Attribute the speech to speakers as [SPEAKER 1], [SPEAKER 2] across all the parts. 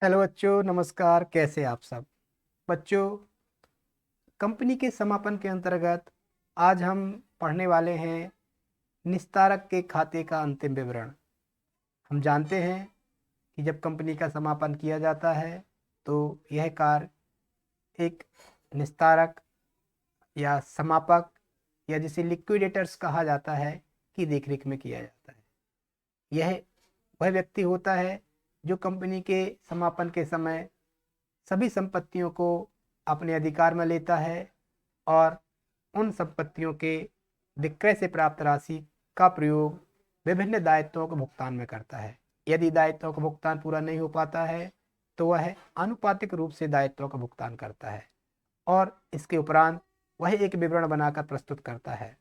[SPEAKER 1] Hello बच्चों, नमस्कार। कैसे आप सब बच्चों? कंपनी के समापन के अंतर्गत आज हम पढ़ने वाले हैं निस्तारक के खाते का अंतिम विवरण। हम जानते हैं कि जब कंपनी का समापन किया जाता है तो यह कार्य एक निस्तारक या समापक या जिसे लिक्विडेटर्स कहा जाता है की देखरेख में किया जाता है। यह वह व्यक्ति होता है जो कंपनी के समापन के समय सभी संपत्तियों को अपने अधिकार में लेता है और उन संपत्तियों के विक्रय से प्राप्त राशि का प्रयोग विभिन्न दायित्वों के भुगतान में करता है। यदि दायित्वों का भुगतान पूरा नहीं हो पाता है तो वह आनुपातिक रूप से दायित्वों का भुगतान करता है और इसके उपरांत वह एक विवरण बनाकर प्रस्तुत करता है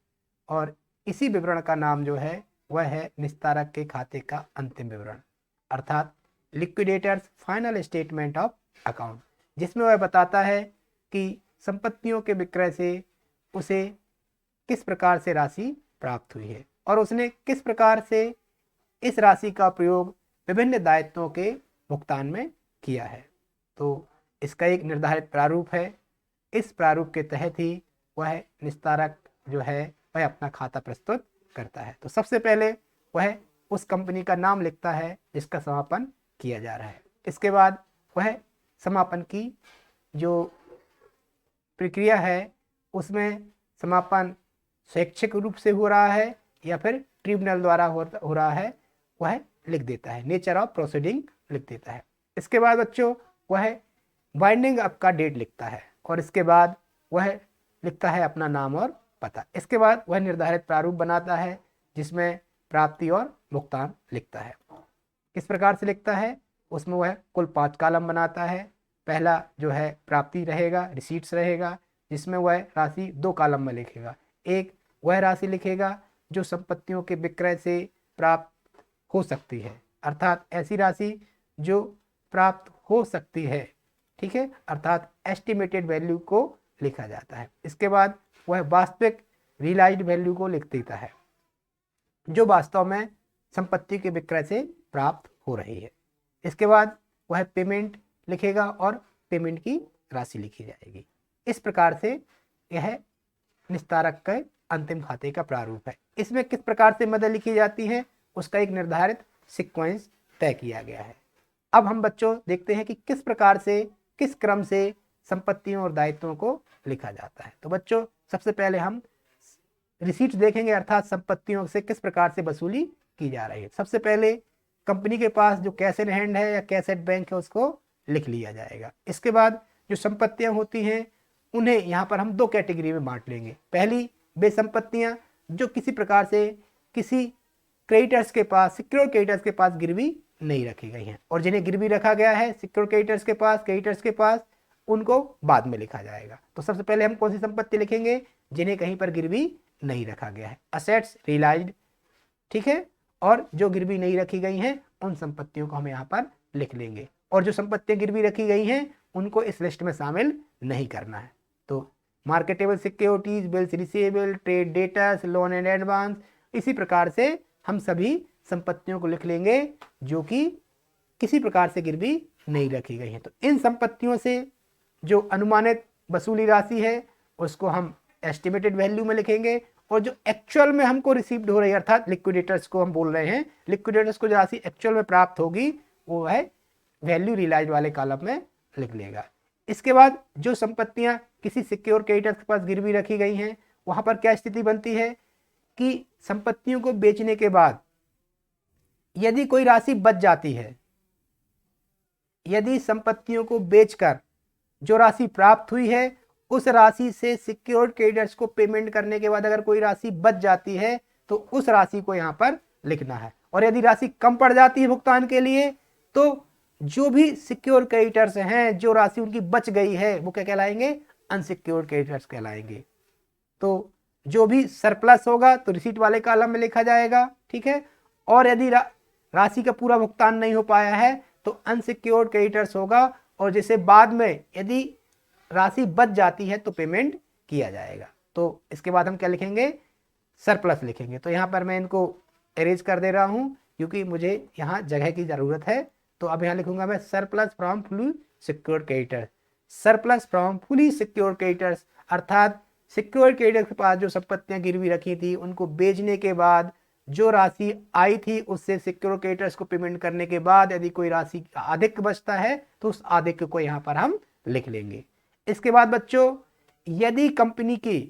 [SPEAKER 1] और इसी विवरण का नाम जो है वह है निस्तारक के खाते का अंतिम विवरण, अर्थात liquidators final statement of account, जिसमें वह बताता है कि संपत्तियों के विक्रय से उसे किस प्रकार से राशि प्राप्त हुई है और उसने किस प्रकार से इस राशि का प्रयोग विभिन्न दायित्वों के भुगतान में किया है। तो इसका एक निर्धारित प्रारूप है। इस प्रारूप के तहत ही वह निस्तारक जो है वह अपना खाता प्रस्तुत करता है। तो सबसे पहले वह उस कंपनी का नाम लिखता है जिसका समापन किया जा रहा है। इसके बाद वह समापन की जो प्रक्रिया है उसमें समापन शैक्षिक रूप से हो रहा है या फिर ट्रिब्यूनल द्वारा हो रहा है वह लिख देता है, नेचर ऑफ प्रोसीडिंग लिख देता है। इसके बाद बच्चों वह बाइंडिंग अप का डेट लिखता है और इसके बाद वह लिखता है अपना नाम और पता। इसके बाद वह निर्धारित प्रारूप बनाता है जिसमें प्राप्ति और भुगतान लिखता है। किस प्रकार से लिखता है? उसमें वह कुल 5 कॉलम बनाता है। पहला जो है प्राप्ति रहेगा, रिसीट्स रहेगा, जिसमें वह राशि 2 कॉलम में लिखेगा। एक वह राशि लिखेगा जो संपत्तियों के विक्रय से प्राप्त हो सकती है, अर्थात ऐसी राशि जो प्राप्त हो सकती है, ठीक है, अर्थात एस्टिमेटेड वैल्यू को लिखा जाता है। इसके बाद वह वास्तविक रियलाइज्ड वैल्यू को लिख देता है जो वास्तव में संपत्ति के विक्रय से प्राप्त हो रही है। इसके बाद वह पेमेंट लिखेगा और पेमेंट की राशि लिखी जाएगी। इस प्रकार से यह निस्तारक के अंतिम खाते का प्रारूप है। इसमें किस प्रकार से मदद लिखी जाती है उसका एक निर्धारित सीक्वेंस तय किया गया है। अब हम बच्चों देखते हैं कि किस प्रकार से, किस क्रम से संपत्तियों और दायित्वों को लिखा जाता है। तो बच्चों सबसे पहले हम रिसीट्स देखेंगे, अर्थात संपत्तियों से किस प्रकार से वसूली की जा रही है। सबसे पहले कंपनी के पास जो कैश इन हैंड है या कैश एट बैंक है उसको लिख लिया जाएगा। इसके बाद जो संपत्तियां होती हैं उन्हें यहाँ पर हम 2 कैटेगरी में बांट लेंगे। पहली वे संपत्तियां जो किसी प्रकार से किसी क्रेडिटर्स के पास, सिक्योर क्रेडिटर्स के पास गिरवी नहीं रखी गई हैं और जिन्हें गिरवी रखा गया है सिक्योर क्रेडिटर्स के पास उनको बाद में लिखा जाएगा। तो सबसे पहले हम कौन सी संपत्ति लिखेंगे? जिन्हें कहीं पर गिरवी नहीं रखा गया है, असेट्स रियलाइज्ड, ठीक है। और जो गिरवी नहीं रखी गई हैं उन संपत्तियों को हम यहाँ पर लिख लेंगे और जो संपत्तियां गिरवी रखी गई हैं उनको इस लिस्ट में शामिल नहीं करना है। तो marketable securities, bills receivable, trade debtors, loan and advance, इसी प्रकार से हम सभी संपत्तियों को लिख लेंगे जो कि किसी प्रकार से गिरवी नहीं रखी गई है। तो इन संपत्तियों से जो अनुमानित वसूली राशि है उसको हम एस्टिमेटेड वैल्यू में लिखेंगे और जो एक्चुअल में हमको रिसीव्ड हो रही है, अर्थात लिक्विडेटर्स को हम बोल रहे हैं, लिक्विडेटर्स को जो राशि एक्चुअल में प्राप्त होगी वो है वैल्यू रियलाइज्ड वाले कॉलम में लिख लेगा। इसके बाद जो संपत्तियां किसी सिक्योर क्रेडिटर्स के पास गिरवी रखी गई हैं वहां पर क्या स्थिति बनती है कि संपत्तियों को बेचने के बाद यदि कोई राशि बच जाती है, यदि संपत्तियों को बेचकर जो राशि प्राप्त हुई है उस राशि से सिक्योर्ड क्रेडिटर्स को पेमेंट करने के बाद अगर कोई राशि बच जाती है तो उस राशि को यहां पर लिखना है और यदि राशि कम पड़ जाती है भुगतान के लिए तो जो भी सिक्योर क्रेडिटर्स हैं, जो राशि उनकी बच गई है वो क्या कहलाएंगे? अनसिक्योर्ड क्रेडिटर्स कहलाएंगे। तो जो भी सरप्लस होगा तो रिसीट वाले कॉलम में लिखा जाएगा, ठीक है। और यदि राशि का पूरा भुगतान नहीं हो पाया है तो अनसिक्योर्ड क्रेडिटर्स होगा और जिसे बाद में यदि राशि बच जाती है तो पेमेंट किया जाएगा। तो इसके बाद हम क्या लिखेंगे? सरप्लस लिखेंगे। तो यहाँ पर मैं इनको अरेंज कर दे रहा हूँ क्योंकि मुझे यहाँ जगह की ज़रूरत है तो अब यहाँ लिखूंगा मैं surplus from fully secured creditors. Surplus from fully secured creditors अर्थात सिक्योर्ड क्रेडिटर्स के पास जो संपत्तियां गिरवी रखी थी उनको बेचने के बाद जो राशि आई थी उससे सिक्योर्ड क्रेडिटर्स को पेमेंट करने के बाद यदि कोई राशि अधिक बचता है तो उस अधिक को यहाँ पर हम लिख लेंगे। इसके बाद बच्चों यदि कंपनी के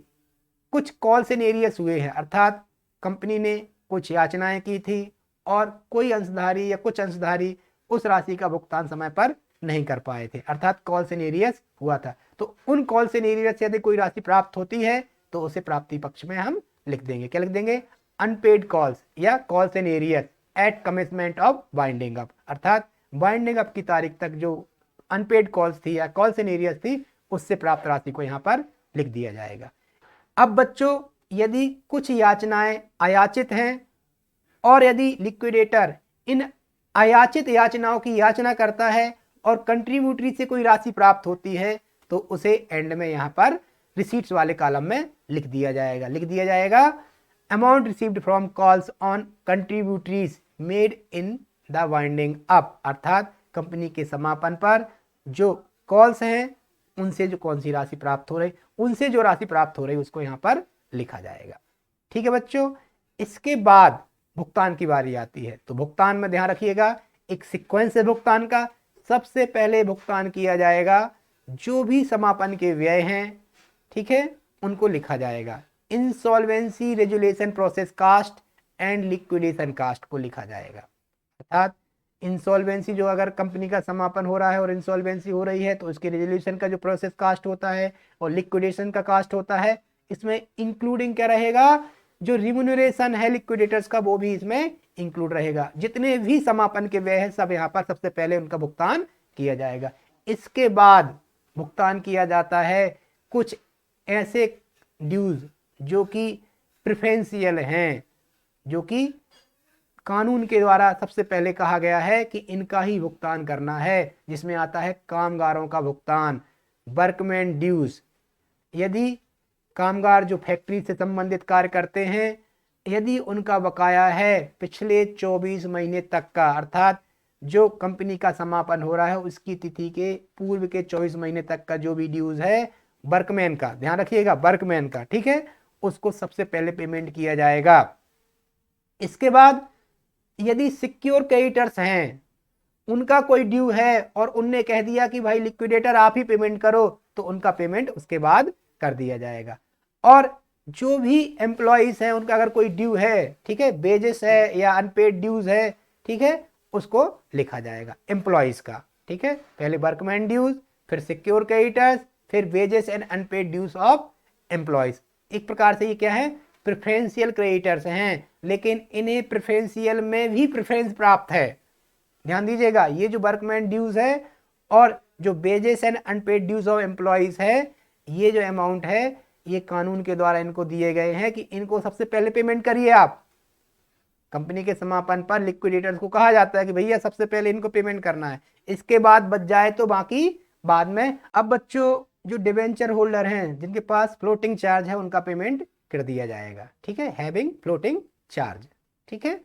[SPEAKER 1] कुछ कॉल्स एंड एरियर्स हुए हैं अर्थात कंपनी ने कुछ याचनाएं की थी और कोई अंशधारी या कुछ अंशधारी उस राशि का भुगतान समय पर नहीं कर पाए थे अर्थात कॉल्स एंड एरियर्स हुआ था, तो उन कॉल्स एंड एरियर्स से यदि कोई राशि प्राप्त होती है तो उसे प्राप्ति पक्ष में हम लिख देंगे। क्या लिख देंगे? अनपेड कॉल्स या calls and arrears at commitment of binding up अर्थात बाइंडिंग अप की तारीख तक जो अनपेड कॉल्स थी या कॉल्स एंड एरियर्स थी उससे प्राप्त राशि को यहाँ पर लिख दिया जाएगा। अब बच्चों यदि कुछ याचनाएं अयाचित हैं और यदि लिक्विडेटर इन अयाचित याचनाओं की याचना करता है और कंट्रीब्यूटरी से कोई राशि प्राप्त होती है तो उसे एंड में यहाँ पर रिसीट्स वाले कॉलम में लिख दिया जाएगा amount received from calls on contributories made in the winding up अर्थात कंपनी के समापन पर जो कॉल्स हैं उनसे जो कौन सी राशि प्राप्त हो रही उनसे जो राशि प्राप्त हो रही उसको यहाँ पर लिखा जाएगा। ठीक है बच्चों, इसके बाद भुगतान की बारी आती है। तो भुगतान में ध्यान रखिएगा एक सीक्वेंस है भुगतान का। सबसे पहले भुगतान किया जाएगा जो भी समापन के व्यय हैं, ठीक है, उनको लिखा जाएगा। Insolvency resolution process cost and liquidation cost को लिखा जाएगा अर्थात इंसॉल्वेंसी जो अगर कंपनी का समापन हो रहा है और इंसॉल्वेंसी हो रही है तो उसके रेजुलेशन का जो प्रोसेस कास्ट होता है और लिक्विडेशन का कास्ट होता है, इसमें इंक्लूडिंग क्या रहेगा? जो रिम्यूनरेशन है लिक्विडेटर्स का वो भी इसमें इंक्लूड रहेगा। जितने भी समापन के व्यय है सब यहाँ पर सबसे पहले उनका भुगतान किया जाएगा। इसके बाद भुगतान किया जाता है कुछ ऐसे ड्यूज जो कि प्रेफरेंशियल हैं, जो कि कानून के द्वारा सबसे पहले कहा गया है कि इनका ही भुगतान करना है, जिसमें आता है कामगारों का भुगतान, वर्कमैन ड्यूज। यदि कामगार जो फैक्ट्री से संबंधित कार्य करते हैं, यदि उनका बकाया है पिछले 24 महीने तक का अर्थात जो कंपनी का समापन हो रहा है उसकी तिथि के पूर्व के 24 महीने तक का जो भी ड्यूज है वर्कमैन का, ध्यान रखिएगा वर्कमैन का, ठीक है, उसको सबसे पहले पेमेंट किया जाएगा। इसके बाद यदि सिक्योर क्रेडिटर्स हैं, उनका कोई ड्यू है और उनने कह दिया कि भाई लिक्विडेटर आप ही पेमेंट करो, तो उनका पेमेंट उसके बाद कर दिया जाएगा। और जो भी एम्प्लॉइज हैं उनका अगर कोई ड्यू है, ठीक है, वेजेस है या अनपेड ड्यूज है, ठीक है, उसको लिखा जाएगा एम्प्लॉइज का, ठीक है, पहले वर्कमैन ड्यूज, फिर सिक्योर क्रेडिटर्स, फिर wages and unpaid dues of employees. एक प्रकार से ये क्या है? प्रेफरेंशियल क्रेडिटर्स हैं, लेकिन इन्हें प्रेफरेंशियल में भी प्रेफरेंस प्राप्त है। ध्यान दीजिएगा, ये जो वर्कमैन ड्यूज है और जो wages and unpaid dues of employees है, ये जो अमाउंट है ये कानून के द्वारा इनको दिए गए हैं कि इनको सबसे पहले पेमेंट करिए आप। कंपनी के समापन पर लिक्विडेटर्स को कहा जाता है कि भैया सबसे पहले इनको पेमेंट करना है, इसके बाद बच जाए तो बाकी बाद में। अब बच्चों जो डिबेंचर होल्डर हैं जिनके पास फ्लोटिंग चार्ज है उनका पेमेंट कर दिया जाएगा, ठीक है, हैविंग फ्लोटिंग चार्ज, ठीक है।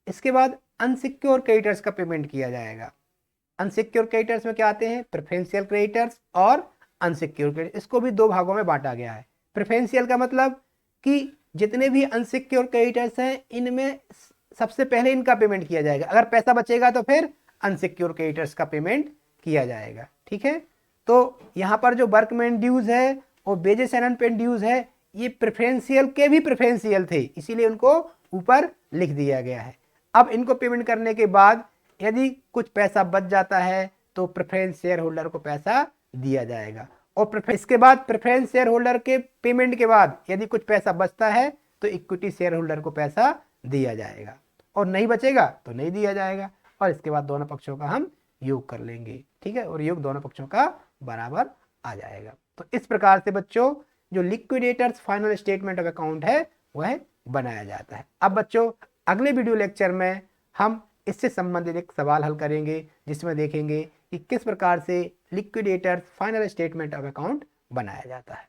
[SPEAKER 1] इसके बाद अनसिक्योर क्रेडिटर्स का पेमेंट किया जाएगा। अनसिक्योर क्रेडिटर्स में क्या आते हैं? प्रेफरेंशियल क्रेडिटर्स और अनसिक्योर क्रेडिटर्स। इसको भी दो भागों में बांटा गया है। प्रेफरेंशियल का मतलब कि जितने भी अनसिक्योर क्रेडिटर्स हैं इनमें सबसे पहले इनका पेमेंट किया जाएगा, अगर पैसा बचेगा तो फिर अनसिक्योर क्रेडिटर्स का पेमेंट किया जाएगा, ठीक है। तो यहाँ पर जो वर्कमैन ड्यूज है और वेजेस एंड अनपेड ड्यूज है ये प्रेफरेंशियल के भी प्रेफरेंशियल थे, इसीलिए उनको ऊपर लिख दिया गया है। अब इनको पेमेंट करने के बाद यदि कुछ पैसा बच जाता है तो प्रेफरेंस शेयर होल्डर को पैसा दिया जाएगा। और इसके बाद प्रेफरेंस शेयर होल्डर के पेमेंट के बाद यदि कुछ पैसा बचता है तो इक्विटी शेयर होल्डर को पैसा दिया जाएगा, और नहीं बचेगा तो नहीं दिया जाएगा। और इसके बाद दोनों पक्षों का हम योग कर लेंगे, ठीक है, और योग दोनों पक्षों का बराबर आ जाएगा। तो इस प्रकार से बच्चों जो liquidators final statement of account है वह बनाया जाता है। अब बच्चों अगले वीडियो लेक्चर में हम इससे संबंधित एक सवाल हल करेंगे जिसमें देखेंगे कि किस प्रकार से liquidators final statement of account बनाया जाता है।